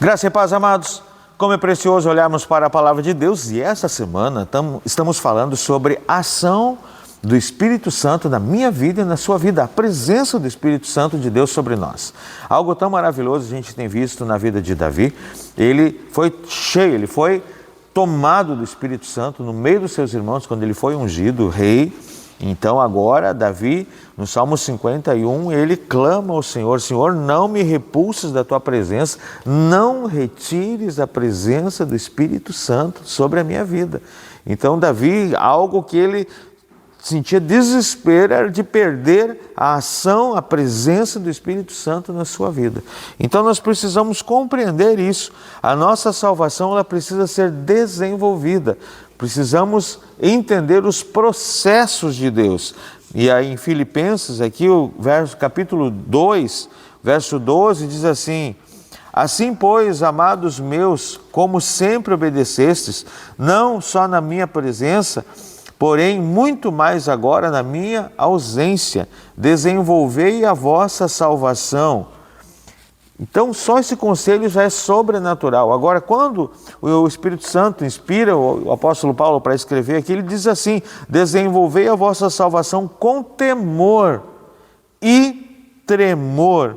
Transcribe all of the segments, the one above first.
Graça e paz, amados. Como é precioso olharmos para a palavra de Deus, e essa semana estamos falando sobre a ação do Espírito Santo na minha vida e na sua vida, a presença do Espírito Santo de Deus sobre nós. Algo tão maravilhoso a gente tem visto na vida de Davi. Ele foi cheio, ele foi tomado do Espírito Santo no meio dos seus irmãos quando ele foi ungido rei. Então agora Davi, no Salmo 51, ele clama ao Senhor: Senhor, não me repulses da tua presença, não retires a presença do Espírito Santo sobre a minha vida. Então Davi, algo que ele sentia desespero era de perder a ação, a presença do Espírito Santo na sua vida. Então nós precisamos compreender isso. A nossa salvação, ela precisa ser desenvolvida. Precisamos entender os processos de Deus. E aí em Filipenses, aqui o capítulo 2, verso 12, diz assim: assim, pois, amados meus, como sempre obedecestes, não só na minha presença, porém muito mais agora na minha ausência, desenvolvei a vossa salvação. Então, só esse conselho já é sobrenatural. Agora, quando o Espírito Santo inspira o apóstolo Paulo para escrever aqui, ele diz assim: desenvolvei a vossa salvação com temor e tremor,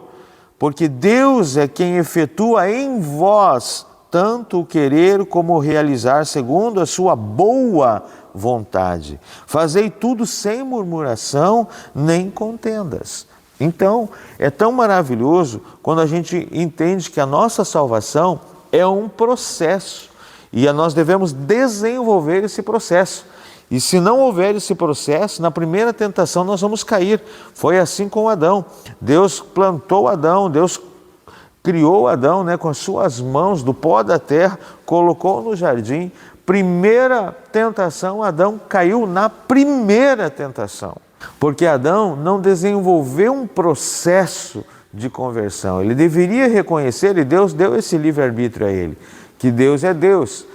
porque Deus é quem efetua em vós tanto o querer como o realizar segundo a sua boa vontade. Fazei tudo sem murmuração nem contendas. Então, é tão maravilhoso quando a gente entende que a nossa salvação é um processo e nós devemos desenvolver esse processo. E se não houver esse processo, na primeira tentação nós vamos cair. Foi assim com Adão. Deus plantou Adão, Deus criou Adão, com as suas mãos do pó da terra, colocou no jardim. Primeira tentação, Adão caiu na primeira tentação. Porque Adão não desenvolveu um processo de conversão. Ele deveria reconhecer, e Deus deu esse livre-arbítrio a ele, que Deus é Deus,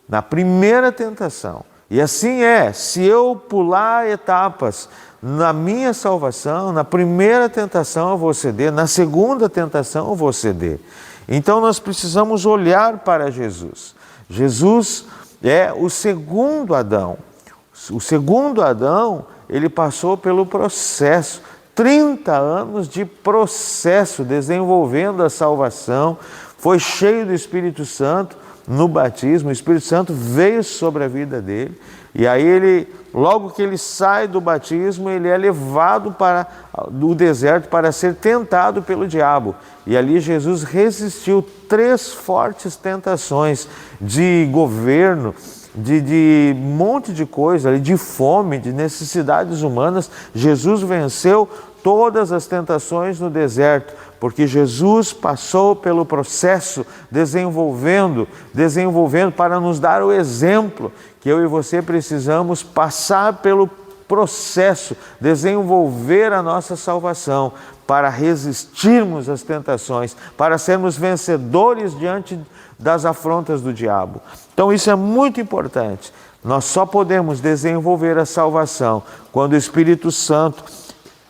na primeira tentação. E assim se eu pular etapas na minha salvação, na primeira tentação eu vou ceder, na segunda tentação eu vou ceder. Então nós precisamos olhar para Jesus. Jesus é o segundo Adão. O segundo Adão, ele passou pelo processo, 30 anos de processo, desenvolvendo a salvação, foi cheio do Espírito Santo no batismo, o Espírito Santo veio sobre a vida dele, e aí logo que ele sai do batismo, ele é levado para o deserto para ser tentado pelo diabo. E ali Jesus resistiu 3 fortes tentações de governo, de um monte de coisa, de fome, de necessidades humanas. Jesus venceu todas as tentações no deserto, porque Jesus passou pelo processo, desenvolvendo para nos dar o exemplo que eu e você precisamos passar pelo processo, desenvolver a nossa salvação para resistirmos às tentações, para sermos vencedores diante das afrontas do diabo. Então isso é muito importante. Nós só podemos desenvolver a salvação quando o Espírito Santo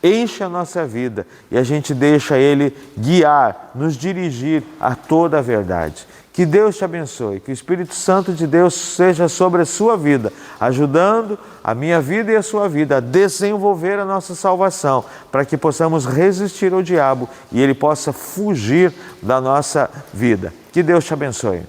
enche a nossa vida e a gente deixa Ele guiar, nos dirigir a toda a verdade. Que Deus te abençoe, que o Espírito Santo de Deus seja sobre a sua vida, ajudando a minha vida e a sua vida a desenvolver a nossa salvação, para que possamos resistir ao diabo e ele possa fugir da nossa vida. Que Deus te abençoe.